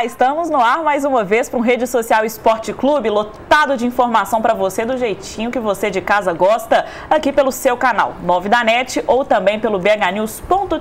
Estamos no ar mais uma vez para um Rede Social Esporte Clube, lotado de informação para você do jeitinho que você de casa gosta, aqui pelo seu canal 9 da NET ou também pelo bhnews.tv.br.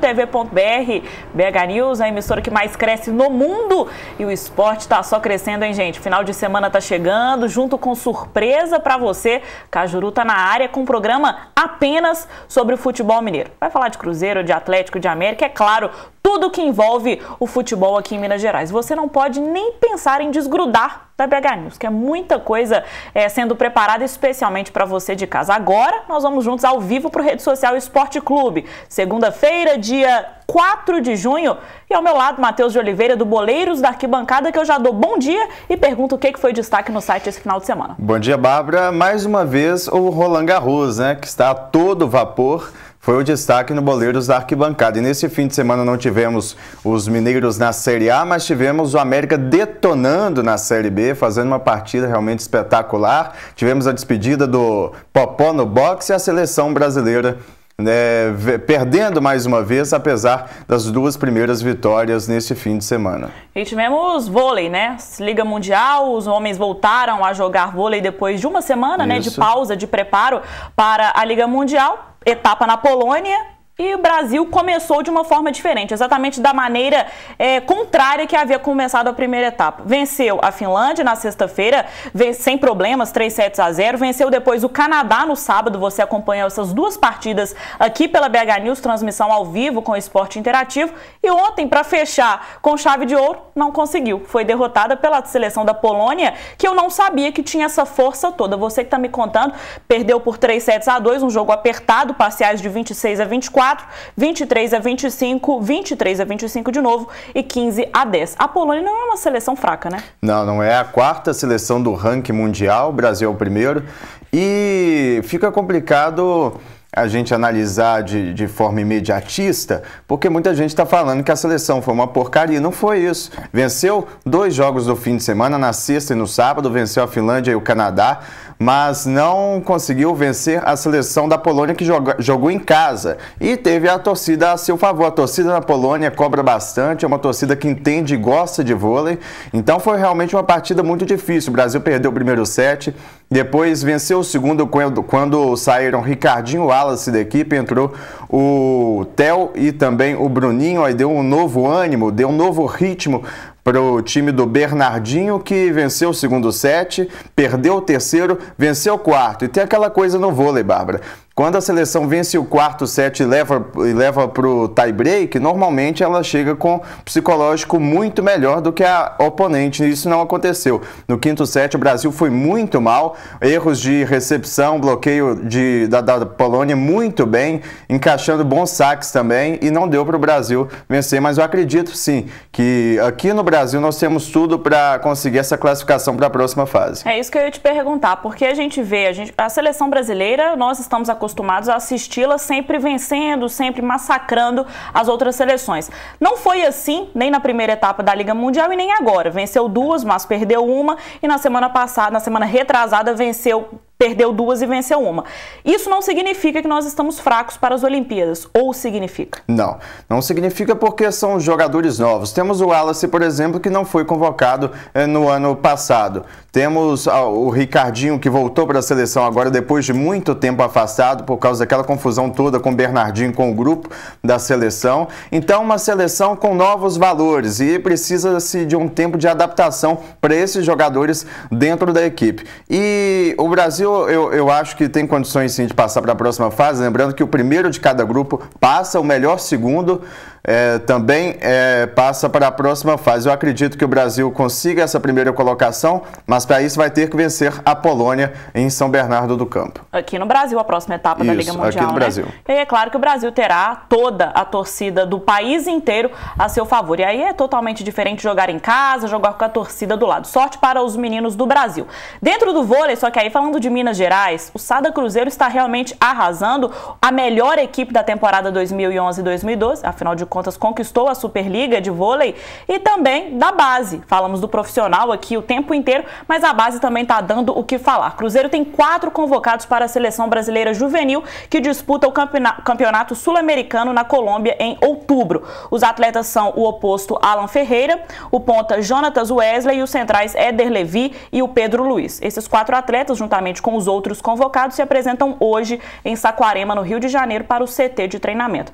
BH News é a emissora que mais cresce no mundo e o esporte está só crescendo, hein, gente? Final de semana está chegando, junto com surpresa para você. Cajuru tá na área com um programa apenas sobre o futebol mineiro. Vai falar de Cruzeiro, de Atlético, de América, é claro, tudo que envolve o futebol aqui em Minas Gerais. Você não pode nem pensar em desgrudar da BH News, que é muita coisa sendo preparada especialmente para você de casa. Agora nós vamos juntos ao vivo para o Rede Social Esporte Clube. Segunda-feira, dia 4 de junho. E ao meu lado, Matheus de Oliveira, do Boleiros da Arquibancada, que eu já dou bom dia e pergunto o que foi destaque no site esse final de semana. Bom dia, Bárbara. Mais uma vez o Roland Garros, né, que está a todo vapor. Foi o destaque no Boleiros da Arquibancada. E nesse fim de semana não tivemos os mineiros na Série A, mas tivemos o América detonando na Série B, fazendo uma partida realmente espetacular. Tivemos a despedida do Popó no boxe e a seleção brasileira perdendo mais uma vez, apesar das duas primeiras vitórias nesse fim de semana. E tivemos vôlei, né? Liga Mundial, os homens voltaram a jogar vôlei depois de uma semana, né, de pausa, de preparo para a Liga Mundial. Etapa na Polônia e o Brasil começou de uma forma diferente, exatamente da maneira contrária que havia começado a primeira etapa. Venceu a Finlândia na sexta-feira, sem problemas, 3-0. Venceu depois o Canadá no sábado. Você acompanhou essas duas partidas aqui pela BH News, transmissão ao vivo com o Esporte Interativo. E ontem, para fechar com chave de ouro, não conseguiu. Foi derrotada pela seleção da Polônia, que eu não sabia que tinha essa força toda. Você que está me contando, perdeu por 3-2, um jogo apertado, parciais de 26-24. 23-25, 23-25 de novo e 15-10. A Polônia não é uma seleção fraca, né? Não, não é a quarta seleção do ranking mundial, o Brasil é o primeiro. E fica complicado a gente analisar de forma imediatista, porque muita gente está falando que a seleção foi uma porcaria. Não foi isso. Venceu 2 jogos do fim de semana, na sexta e no sábado, venceu a Finlândia e o Canadá, mas não conseguiu vencer a seleção da Polônia, que jogou em casa. E teve a torcida a seu favor. A torcida da Polônia cobra bastante, é uma torcida que entende e gosta de vôlei. Então foi realmente uma partida muito difícil. O Brasil perdeu o primeiro set, depois venceu o segundo quando saíram Ricardinho, Wallace da equipe, entrou o Theo e também o Bruninho, aí deu um novo ânimo, deu um novo ritmo para o time do Bernardinho, que venceu o segundo set, perdeu o terceiro, venceu o quarto. E tem aquela coisa no vôlei, Bárbara. Quando a seleção vence o quarto set e leva para o tie-break, normalmente ela chega com um psicológico muito melhor do que a oponente. Isso não aconteceu. No quinto set, o Brasil foi muito mal. Erros de recepção, bloqueio da Polônia muito bem, encaixando bons saques também, e não deu para o Brasil vencer. Mas eu acredito, sim, que aqui no Brasil nós temos tudo para conseguir essa classificação para a próxima fase. É isso que eu ia te perguntar, porque a gente vê, a seleção brasileira, nós estamos acostumados a assisti-la sempre vencendo, sempre massacrando as outras seleções. Não foi assim nem na primeira etapa da Liga Mundial e nem agora. Venceu 2, mas perdeu uma, e na semana passada, na semana retrasada, perdeu 2 e venceu uma. Isso não significa que nós estamos fracos para as Olimpíadas, ou significa? Não, não significa, porque são jogadores novos. Temos o Wallace, por exemplo, que não foi convocado no ano passado. Temos o Ricardinho, que voltou para a seleção agora depois de muito tempo afastado, por causa daquela confusão toda com o Bernardinho, com o grupo da seleção. Então, uma seleção com novos valores, e precisa-se de um tempo de adaptação para esses jogadores dentro da equipe. E o Brasil, eu acho que tem condições, sim, de passar para a próxima fase. Lembrando que o primeiro de cada grupo passa, o melhor segundo também passa para a próxima fase. Eu acredito que o Brasil consiga essa primeira colocação, mas para isso vai ter que vencer a Polônia em São Bernardo do Campo. Aqui no Brasil, a próxima etapa da Liga Mundial, aqui no Brasil. E aí é claro que o Brasil terá toda a torcida do país inteiro a seu favor. E aí é totalmente diferente jogar em casa, jogar com a torcida do lado. Sorte para os meninos do Brasil. Dentro do vôlei, só que aí falando de Minas Gerais, o Sada Cruzeiro está realmente arrasando, a melhor equipe da temporada 2011-2012, afinal de contas conquistou a Superliga de vôlei, e também da base. Falamos do profissional aqui o tempo inteiro, mas a base também está dando o que falar. Cruzeiro tem 4 convocados para a Seleção Brasileira Juvenil, que disputa o Campeonato Sul-Americano na Colômbia em outubro. Os atletas são o oposto Alan Ferreira, o ponta Jonatas Wesley e os centrais Éder Levi e o Pedro Luiz. Esses 4 atletas, juntamente com os outros convocados, se apresentam hoje em Saquarema, no Rio de Janeiro, para o CT de treinamento.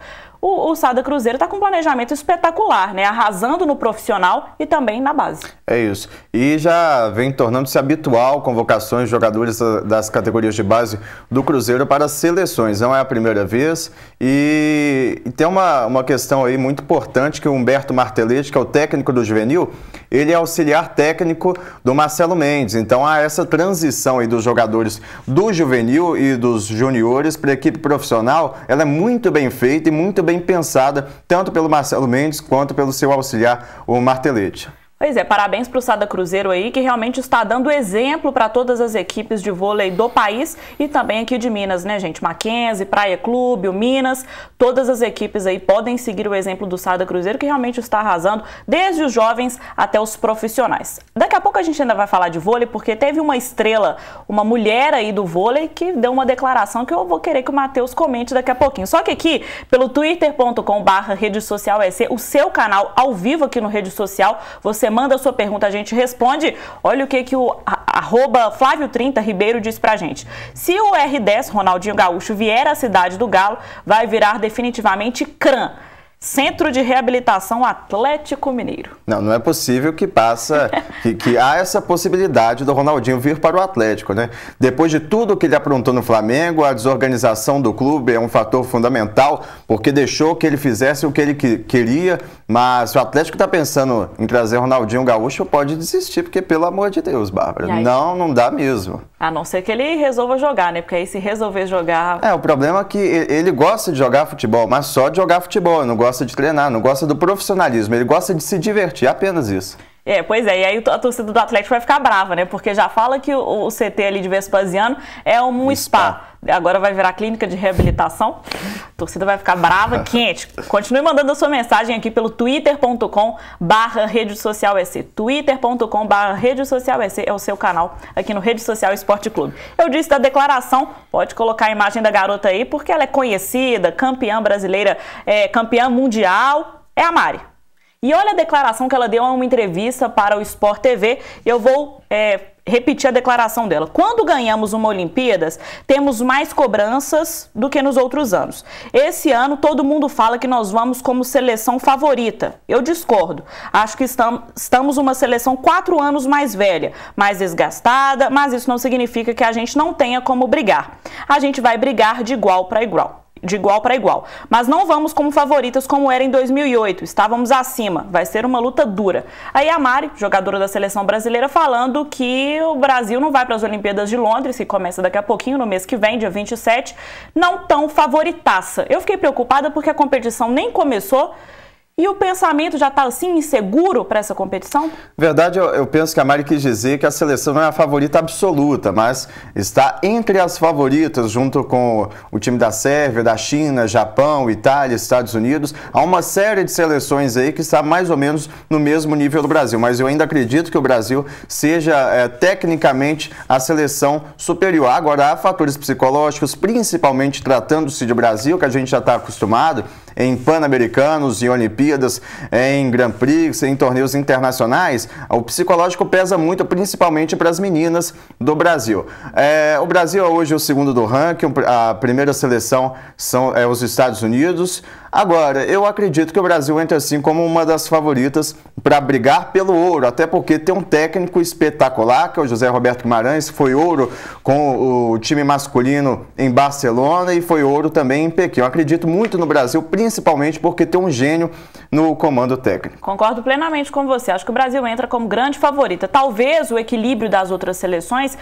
O Sada Cruzeiro está com um planejamento espetacular, né? Arrasando no profissional e também na base. É isso. E já vem tornando-se habitual convocações de jogadores das categorias de base do Cruzeiro para seleções. Não é a primeira vez. E tem uma questão aí muito importante, que o Humberto Martelletti, que é o técnico do juvenil, ele é auxiliar técnico do Marcelo Mendes. Então há essa transição aí dos jogadores do juvenil e dos juniores para a equipe profissional. Ela é muito bem feita e muito bem pensada, tanto pelo Marcelo Mendes quanto pelo seu auxiliar, o Martelletti. Pois é, parabéns para o Sada Cruzeiro aí, que realmente está dando exemplo para todas as equipes de vôlei do país e também aqui de Minas, né, gente? Mackenzie, Praia Clube, o Minas, todas as equipes aí podem seguir o exemplo do Sada Cruzeiro, que realmente está arrasando, desde os jovens até os profissionais. Daqui a pouco a gente ainda vai falar de vôlei, porque teve uma estrela, uma mulher aí do vôlei, que deu uma declaração que eu vou querer que o Matheus comente daqui a pouquinho. Só que aqui, pelo twitter.com/redesocialec, o seu canal ao vivo aqui no Rede Social, você manda a sua pergunta, a gente responde. Olha o que o @Flávio30 Ribeiro diz pra gente. Se o R10, Ronaldinho Gaúcho, vier à cidade do Galo, vai virar definitivamente CRAM, Centro de Reabilitação Atlético Mineiro. Não é possível que há essa possibilidade do Ronaldinho vir para o Atlético, né? Depois de tudo que ele aprontou no Flamengo, a desorganização do clube é um fator fundamental, porque deixou que ele fizesse o que ele queria, mas se o Atlético está pensando em trazer Ronaldinho Gaúcho, pode desistir, porque pelo amor de Deus, Bárbara, não dá mesmo. A não ser que ele resolva jogar, né? Porque aí se resolver jogar... O problema é que ele gosta de jogar futebol, mas só de jogar futebol, não gosta de treinar, não gosta do profissionalismo, ele gosta de se divertir, apenas isso. Pois é, e aí a torcida do Atlético vai ficar brava, né? Porque já fala que o CT ali de Vespasiano é um spa. Agora vai virar clínica de reabilitação. A torcida vai ficar brava, quente. Continue mandando a sua mensagem aqui pelo twitter.com/redesocialec. twitter.com/redesocialec é o seu canal aqui no Rede Social Esporte Clube. Eu disse da declaração, pode colocar a imagem da garota aí, porque ela é conhecida, campeã brasileira, campeã mundial, é a Mari. E olha a declaração que ela deu em uma entrevista para o Sport TV. Eu vou repetir a declaração dela. Quando ganhamos uma Olimpíadas, temos mais cobranças do que nos outros anos. Esse ano, todo mundo fala que nós vamos como seleção favorita. Eu discordo. Acho que estamos uma seleção 4 anos mais velha, mais desgastada, mas isso não significa que a gente não tenha como brigar. A gente vai brigar de igual para igual. Mas não vamos como favoritas como era em 2008, estávamos acima, vai ser uma luta dura. Aí a Mari, jogadora da seleção brasileira, falando que o Brasil não vai para as Olimpíadas de Londres, que começa daqui a pouquinho, no mês que vem, dia 27, não tão favoritaça. Eu fiquei preocupada porque a competição nem começou. E o pensamento já está assim inseguro para essa competição? Verdade, eu penso que a Mari quis dizer que a seleção não é a favorita absoluta, mas está entre as favoritas, junto com o time da Sérvia, da China, Japão, Itália, Estados Unidos. Há uma série de seleções aí que está mais ou menos no mesmo nível do Brasil, mas eu ainda acredito que o Brasil seja tecnicamente a seleção superior. Agora, há fatores psicológicos, principalmente tratando-se de Brasil, que a gente já está acostumado em Pan-Americanos, em Olimpíadas, em Grand Prix, em torneios internacionais. O psicológico pesa muito, principalmente para as meninas do Brasil. O Brasil é hoje o segundo do ranking, a primeira seleção são os Estados Unidos. Agora, eu acredito que o Brasil entra assim como uma das favoritas para brigar pelo ouro, até porque tem um técnico espetacular, que é o José Roberto Guimarães, foi ouro com o time masculino em Barcelona e foi ouro também em Pequim. Eu acredito muito no Brasil, principalmente porque tem um gênio no comando técnico. Concordo plenamente com você. Acho que o Brasil entra como grande favorita. Talvez o equilíbrio das outras seleções,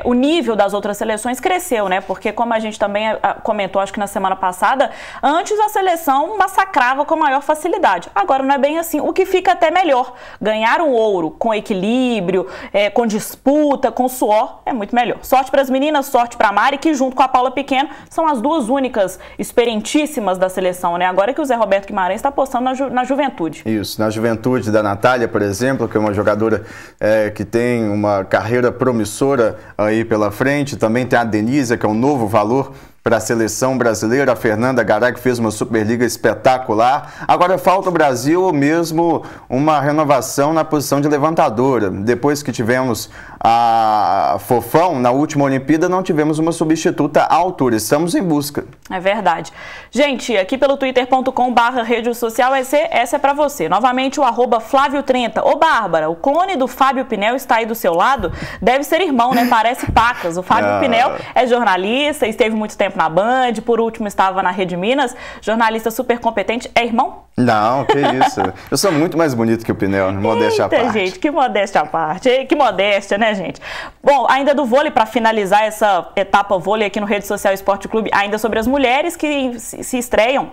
o nível das outras seleções cresceu, né? Porque como a gente também comentou, acho que na semana passada, antes a seleção massacrava com maior facilidade. Agora não é bem assim. O que fica até melhor. Ganhar um ouro com equilíbrio, com disputa, com suor, é muito melhor. Sorte para as meninas, sorte para a Mari, que junto com a Paula Pequeno são as duas únicas experientíssimas da seleção, né? Agora que o Zé Roberto Guimarães está apostando na juventude. Isso, na juventude da Natália, por exemplo, que é uma jogadora que tem uma carreira promissora aí pela frente. Também tem a Denise, que é um novo valor para a seleção brasileira. A Fernanda Garay, que fez uma Superliga espetacular. Agora falta o Brasil mesmo uma renovação na posição de levantadora. Depois que tivemos a Fofão na última Olimpíada, não tivemos uma substituta à altura. Estamos em busca. É verdade. Gente, aqui pelo twitter.com/rede social, essa é para você. Novamente o @Flávio30. Ô Bárbara, o clone do Fábio Pinel está aí do seu lado? Deve ser irmão, né? Parece pacas. O Fábio Pinel é jornalista, esteve muito tempo na Band, por último estava na Rede Minas, jornalista super competente. É irmão? Não, que isso. Eu sou muito mais bonito que o Pinel, modéstia à parte. Gente, que modéstia à parte. Que modéstia, né, gente? Bom, ainda do vôlei, para finalizar essa etapa vôlei aqui no Rede Social Esporte Clube, ainda sobre as mulheres que se estreiam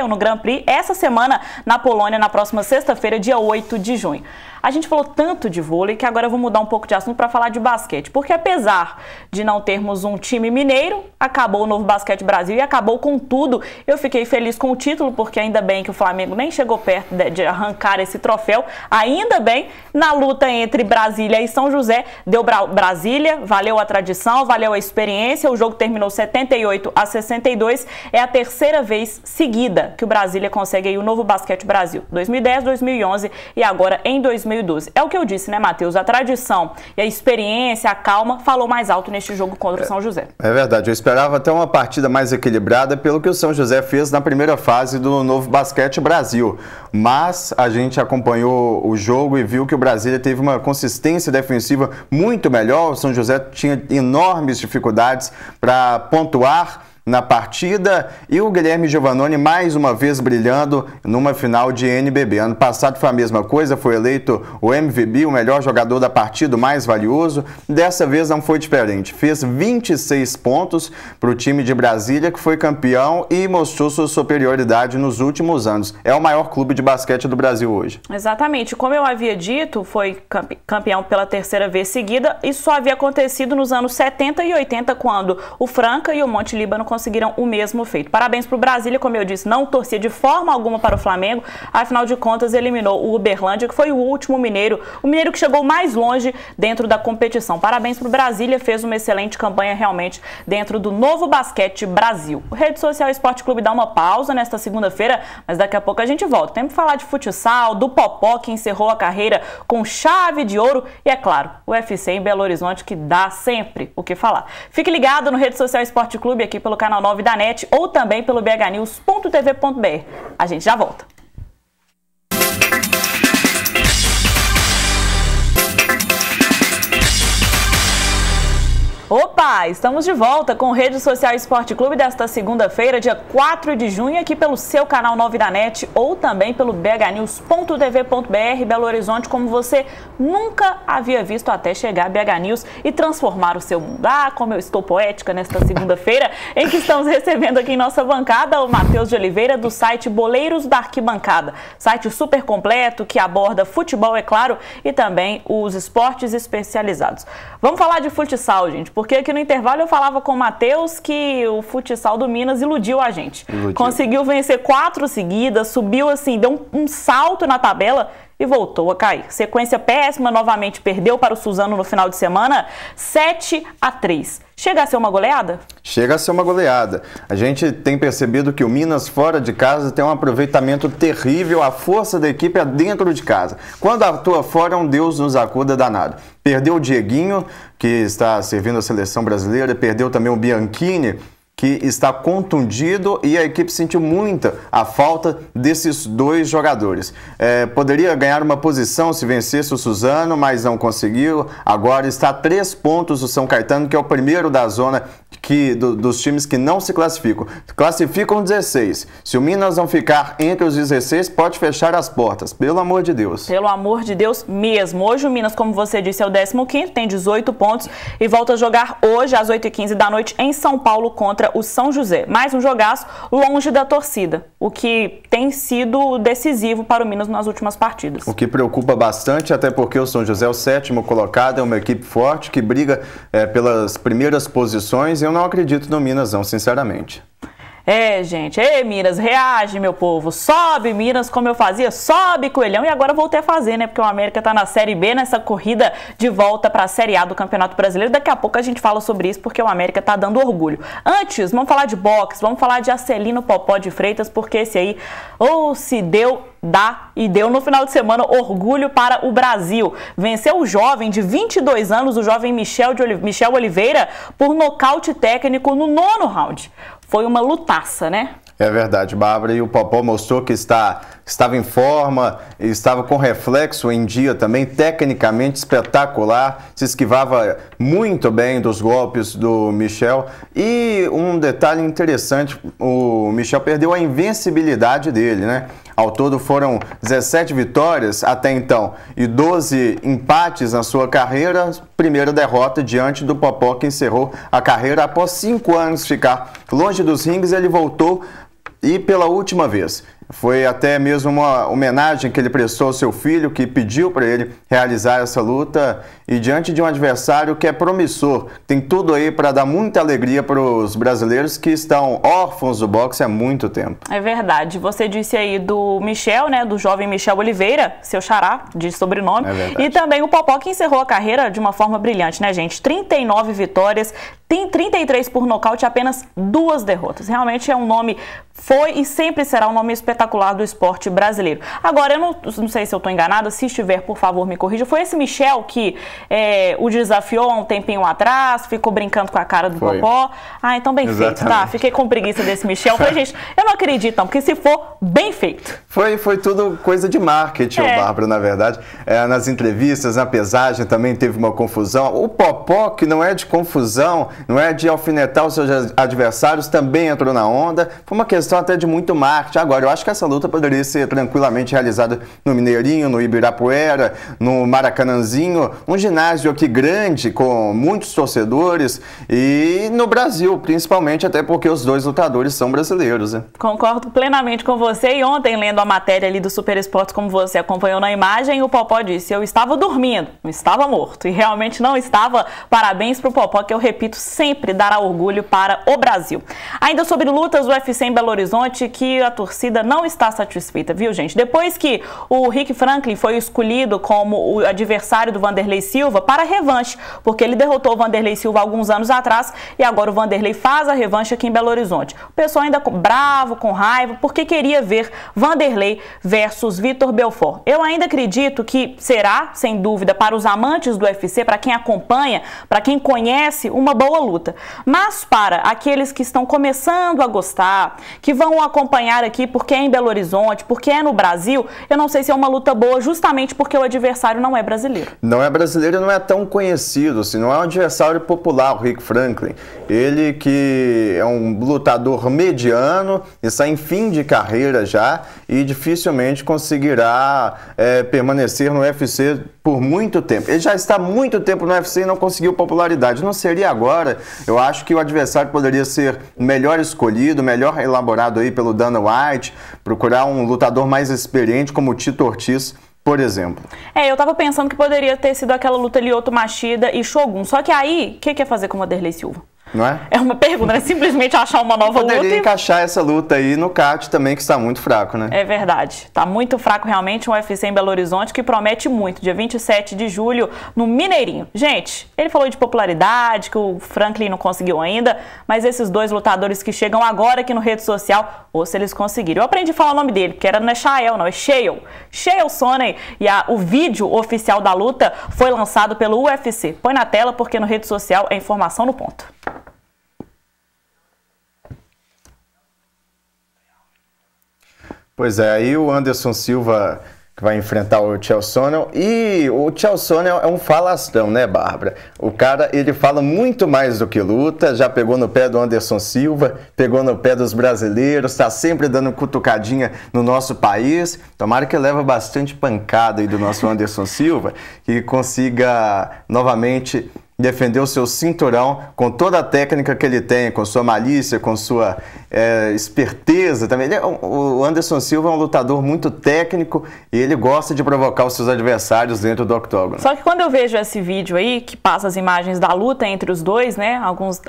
no Grand Prix essa semana na Polônia, na próxima sexta-feira, dia 8 de junho. A gente falou tanto de vôlei que agora eu vou mudar um pouco de assunto para falar de basquete, porque apesar de não termos um time mineiro, acabou o Novo Basquete Brasil e acabou com tudo. Eu fiquei feliz com o título, porque ainda bem que o Flamengo nem chegou perto de arrancar esse troféu. Ainda bem, na luta entre Brasília e São José, deu Brasília, valeu a tradição, valeu a experiência. O jogo terminou 78-62. É a terceira vez seguida que o Brasília consegue aí o Novo Basquete Brasil. 2010, 2011 e agora em 2012. É o que eu disse, né, Matheus? A tradição e a experiência, a calma, falou mais alto neste jogo contra o São José. É verdade. Eu esperava até uma partida mais equilibrada pelo que o São José fez na primeira fase do Novo Basquete Brasil. Mas a gente acompanhou o jogo e viu que o Brasília teve uma consistência defensiva muito melhor. O São José tinha enormes dificuldades para pontuar na partida e o Guilherme Giovannone mais uma vez brilhando numa final de NBB. Ano passado foi a mesma coisa, foi eleito o MVP, o melhor jogador da partida, o mais valioso. Dessa vez não foi diferente. Fez 26 pontos para o time de Brasília, que foi campeão e mostrou sua superioridade nos últimos anos. É o maior clube de basquete do Brasil hoje. Exatamente. Como eu havia dito, foi campeão pela terceira vez seguida. Isso só havia acontecido nos anos 70 e 80, quando o Franca e o Monte Líbano conseguiram o mesmo feito. Parabéns para o Brasília, como eu disse, não torcia de forma alguma para o Flamengo, afinal de contas eliminou o Uberlândia, que foi o último mineiro, o mineiro que chegou mais longe dentro da competição. Parabéns para o Brasília, fez uma excelente campanha realmente dentro do Novo Basquete Brasil. O Rede Social Esporte Clube dá uma pausa nesta segunda-feira, mas daqui a pouco a gente volta. Temos que falar de futsal, do Popó, que encerrou a carreira com chave de ouro, e é claro, o UFC em Belo Horizonte, que dá sempre o que falar. Fique ligado no Rede Social Esporte Clube, aqui pelo canal 9 da NET ou também pelo bhnews.tv.br. A gente já volta. Opa, estamos de volta com o Rede Social Esporte Clube desta segunda-feira, dia 4 de junho, aqui pelo seu canal 9 da NET ou também pelo bhnews.tv.br. Belo Horizonte, como você nunca havia visto até chegar a BH News e transformar o seu mundo. Ah, como eu estou poética nesta segunda-feira, em que estamos recebendo aqui em nossa bancada o Matheus de Oliveira, do site Boleiros da Arquibancada. Site super completo que aborda futebol, é claro, e também os esportes especializados. Vamos falar de futsal, gente, porque aqui no intervalo eu falava com o Matheus que o futsal do Minas iludiu a gente. Conseguiu vencer 4 seguidas, subiu assim, deu um salto na tabela e voltou a cair. Sequência péssima, novamente perdeu para o Suzano no final de semana, 7-3. Chega a ser uma goleada? Chega a ser uma goleada. A gente tem percebido que o Minas fora de casa tem um aproveitamento terrível, a força da equipe é dentro de casa. Quando atua fora, um Deus nos acuda danado. Perdeu o Dieguinho, que está servindo a seleção brasileira, perdeu também o Bianchini, que está contundido, e a equipe sentiu muita a falta desses dois jogadores. Poderia ganhar uma posição se vencesse o Suzano, mas não conseguiu. Agora está a 3 pontos do São Caetano, que é o primeiro da zona dos times que não se classificam. Classificam 16. Se o Minas não ficar entre os 16, pode fechar as portas. Pelo amor de Deus. Pelo amor de Deus mesmo. Hoje o Minas, como você disse, é o 15º, tem 18 pontos e volta a jogar hoje às 8h15 da noite em São Paulo contra o São José. Mais um jogaço longe da torcida, o que tem sido decisivo para o Minas nas últimas partidas. O que preocupa bastante, até porque o São José é o 7º colocado, é uma equipe forte que briga pelas primeiras posições. Eu não acredito no Minas não, sinceramente. Gente, Minas, reage, meu povo, sobe Minas, como eu fazia, sobe Coelhão, e agora voltei a fazer, né, porque o América tá na Série B, nessa corrida de volta para a Série A do Campeonato Brasileiro. Daqui a pouco a gente fala sobre isso, porque o América tá dando orgulho. Antes, vamos falar de boxe, vamos falar de Acelino Popó de Freitas, porque esse aí, se deu, e deu no final de semana orgulho para o Brasil. Venceu o jovem de 22 anos, o jovem Michel Oliveira, por nocaute técnico no 9º round. Foi uma lutaça, né? É verdade, Bárbara, e o Popó mostrou que estava em forma, estava com reflexo em dia também, tecnicamente espetacular, se esquivava muito bem dos golpes do Michel. E um detalhe interessante, o Michel perdeu a invencibilidade dele, né? Ao todo foram 17 vitórias até então e 12 empates na sua carreira. Primeira derrota diante do Popó, que encerrou a carreira após 5 anos ficar longe dos ringues. Ele voltou e pela última vez. Foi até mesmo uma homenagem que ele prestou ao seu filho, que pediu para ele realizar essa luta, e diante de um adversário que é promissor. Tem tudo aí para dar muita alegria para os brasileiros que estão órfãos do boxe há muito tempo. É verdade. Você disse aí do Michel, né, do jovem Michel Oliveira, seu xará de sobrenome, e também o Popó, que encerrou a carreira de uma forma brilhante, né, gente? 39 vitórias, tem 33 por nocaute, apenas 2 derrotas. Realmente é um nome, foi e sempre será um nome espetacular do esporte brasileiro. Agora, eu não sei se eu estou enganada, se estiver, por favor, me corrija. Foi esse Michel que o desafiou há um tempinho atrás, ficou brincando com a cara do Popó? Então bem feito, tá? Fiquei com preguiça desse Michel. Falei, gente, eu não acredito não, porque se for, bem feito. Foi tudo coisa de marketing, Bárbara, na verdade. Nas entrevistas, na pesagem também teve uma confusão. O Popó, que não é de confusão, não é de alfinetar os seus adversários, também entrou na onda. Foi uma questão até de muito marketing. Agora, eu acho que essa luta poderia ser tranquilamente realizada no Mineirinho, no Ibirapuera, no Maracanãzinho, um ginásio aqui grande, com muitos torcedores, e no Brasil, principalmente, até porque os dois lutadores são brasileiros, né? Concordo plenamente com você, e ontem, lendo a matéria ali do Super Esportes, como você acompanhou na imagem, o Popó disse: eu estava dormindo, não estava morto, e realmente não estava. Parabéns pro Popó, que eu repito, sempre dará orgulho para o Brasil. Ainda sobre lutas do UFC em Belo Horizonte, que a torcida não está satisfeita, viu, gente? Depois que o Rick Franklin foi escolhido como o adversário do Vanderlei Silva para a revanche, porque ele derrotou o Vanderlei Silva há alguns anos atrás, e agora o Vanderlei faz a revanche aqui em Belo Horizonte. O pessoal ainda bravo, com raiva, porque queria ver Vanderlei versus Vitor Belfort. Eu ainda acredito que será, sem dúvida, para os amantes do UFC, para quem acompanha, para quem conhece, uma boa luta. Mas para aqueles que estão começando a gostar, que vão acompanhar aqui porque é em Belo Horizonte, porque é no Brasil, eu não sei se é uma luta boa, justamente porque o adversário não é brasileiro. Não é brasileiro, não é tão conhecido, assim, não é um adversário popular, o Rick Franklin. Ele que é um lutador mediano, está em fim de carreira já e dificilmente conseguirá permanecer no UFC por muito tempo. Ele já está há muito tempo no UFC e não conseguiu popularidade. Não seria agora. Eu acho que o adversário poderia ser melhor escolhido, melhor elaborado aí pelo Dana White, procurar um lutador mais experiente como o Tito Ortiz, por exemplo. Eu tava pensando que poderia ter sido aquela luta Lyoto Machida e Shogun. Só que aí, o que quer fazer com o Vanderlei Silva? Não é? É uma pergunta, né? Simplesmente achar uma nova luta. Poderia encaixar essa luta aí no CAT também, que está muito fraco, né? É verdade. Está muito fraco realmente um UFC em Belo Horizonte, que promete muito. Dia 27 de julho, no Mineirinho. Gente, ele falou de popularidade, que o Franklin não conseguiu ainda, mas esses dois lutadores que chegam agora aqui no rede social, ou se eles conseguiram. Eu aprendi a falar o nome dele, porque não é Chael, não, é Chael. Chael Sonnen. E o vídeo oficial da luta foi lançado pelo UFC. Põe na tela, porque no rede social é informação no ponto. Pois é, aí o Anderson Silva, que vai enfrentar o Chael Sonnen. E o Chael Sonnen é um falastrão, né, Bárbara? O cara, ele fala muito mais do que luta, já pegou no pé do Anderson Silva, pegou no pé dos brasileiros, está sempre dando cutucadinha no nosso país. Tomara que leva bastante pancada aí do nosso Anderson Silva, que consiga novamente defender o seu cinturão com toda a técnica que ele tem, com sua malícia, com sua esperteza também. O Anderson Silva é um lutador muito técnico e ele gosta de provocar os seus adversários dentro do octógono. Só que quando eu vejo esse vídeo aí, que passa as imagens da luta entre os dois, né,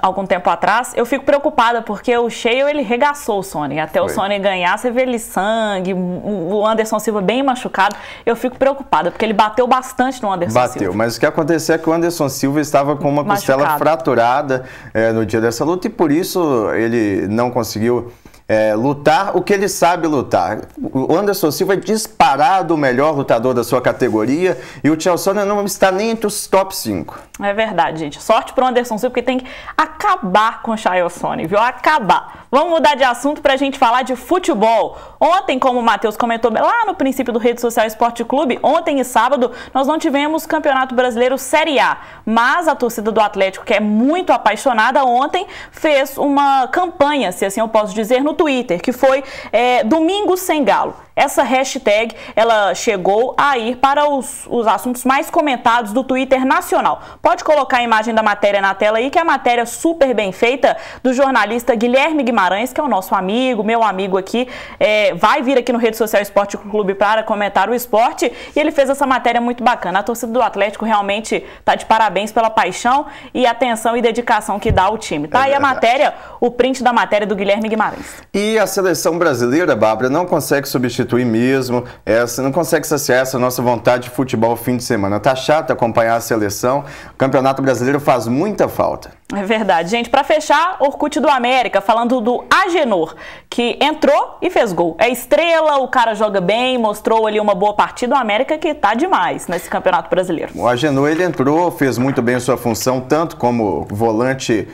algum tempo atrás, eu fico preocupada, porque o Chael, ele regaçou o Sonnen. Até o Sonnen ganhar, você vê ele sangue, o Anderson Silva bem machucado. Eu fico preocupada, porque ele bateu bastante no Anderson Silva. Bateu, mas o que aconteceu é que o Anderson Silva estava com uma costela fraturada no dia dessa luta e por isso ele não conseguiu lutar o que ele sabe lutar. O Anderson Silva é disparado o melhor lutador da sua categoria e o Chael Sonnen não está nem entre os top 5. É verdade, gente. Sorte pro Anderson Silva, porque tem que acabar com o Chael Sonnen, viu? Acabar. Vamos mudar de assunto para a gente falar de futebol. Ontem, como o Matheus comentou lá no princípio do Rede Social Esporte Clube, ontem e sábado nós não tivemos Campeonato Brasileiro Série A, mas a torcida do Atlético, que é muito apaixonada, ontem fez uma campanha, se assim eu posso dizer, no Twitter, que foi Domingo Sem Galo. Essa hashtag, ela chegou a ir para os assuntos mais comentados do Twitter nacional. Pode colocar a imagem da matéria na tela aí, que é a matéria super bem feita do jornalista Guilherme Guimarães, que é o nosso amigo, meu amigo aqui, vai vir aqui no Rede Social Esporte Clube para comentar o esporte, e ele fez essa matéria muito bacana. A torcida do Atlético realmente está de parabéns pela paixão e atenção e dedicação que dá ao time. Tá aí a matéria, o print da matéria do Guilherme Guimarães. E a seleção brasileira, Bárbara, não consegue substituir mesmo, não consegue saciar essa nossa vontade de futebol fim de semana. Tá chato acompanhar a seleção, o Campeonato Brasileiro faz muita falta. É verdade, gente. Para fechar, Orkut do América, falando do Agenor, que entrou e fez gol. É estrela, o cara joga bem, mostrou ali uma boa partida. O América que tá demais nesse Campeonato Brasileiro. O Agenor, ele entrou, fez muito bem a sua função, tanto como volante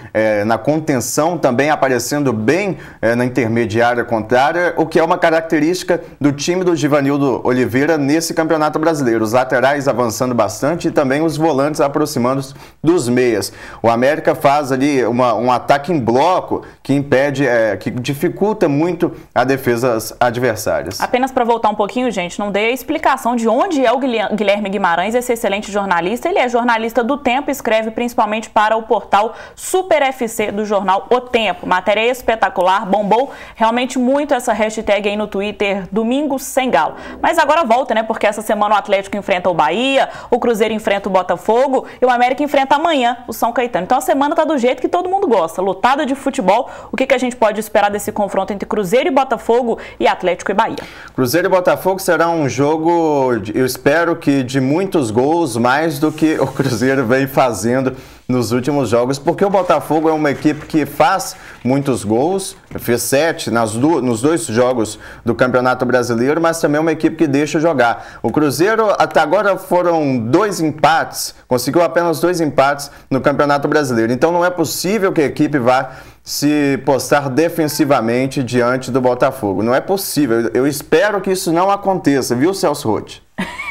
na contenção, também aparecendo bem na intermediária contrária, o que é uma característica do time do Givanildo Oliveira nesse Campeonato Brasileiro. Os laterais avançando bastante e também os volantes aproximando dos meias. O América faz ali um ataque em bloco que impede, que dificulta muito a defesa adversárias. Apenas para voltar um pouquinho, gente, não dei a explicação de onde é o Guilherme Guimarães, esse excelente jornalista. Ele é jornalista do Tempo, escreve principalmente para o portal Super FC do jornal O Tempo. Matéria espetacular, bombou realmente muito essa hashtag aí no Twitter, Domingo Sem Galo. Mas agora volta, né? Porque essa semana o Atlético enfrenta o Bahia, o Cruzeiro enfrenta o Botafogo e o América enfrenta amanhã o São Caetano. Então a semana tá do jeito que todo mundo gosta, lotada de futebol. O que a gente pode esperar desse confronto entre Cruzeiro e Botafogo e Atlético e Bahia? Cruzeiro e Botafogo será um jogo, eu espero que de muitos gols, mais do que o Cruzeiro vem fazendo nos últimos jogos, porque o Botafogo é uma equipe que faz muitos gols, fez 7 nos 2 jogos do Campeonato Brasileiro, mas também é uma equipe que deixa jogar. O Cruzeiro até agora foram 2 empates, conseguiu apenas 2 empates no Campeonato Brasileiro, então não é possível que a equipe vá se postar defensivamente diante do Botafogo. Não é possível, eu espero que isso não aconteça, viu, Celso Roth?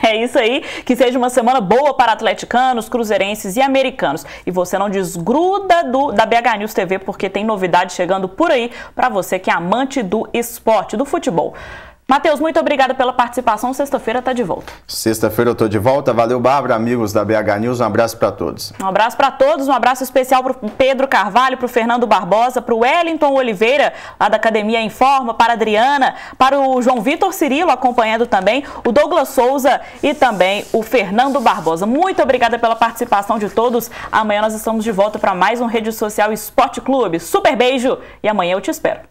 É isso aí, que seja uma semana boa para atleticanos, cruzeirenses e americanos. E você não desgruda da BH News TV, porque tem novidade chegando por aí para você que é amante do esporte, do futebol. Matheus, muito obrigada pela participação. Sexta-feira tá de volta. Sexta-feira eu tô de volta. Valeu, Bárbara, amigos da BH News. Um abraço para todos. Um abraço para todos. Um abraço especial para o Pedro Carvalho, para o Fernando Barbosa, para o Wellington Oliveira, lá da Academia Informa, para a Adriana, para o João Vitor Cirilo, acompanhando também, o Douglas Souza e também o Fernando Barbosa. Muito obrigada pela participação de todos. Amanhã nós estamos de volta para mais um Rede Social Esporte Clube. Super beijo e amanhã eu te espero.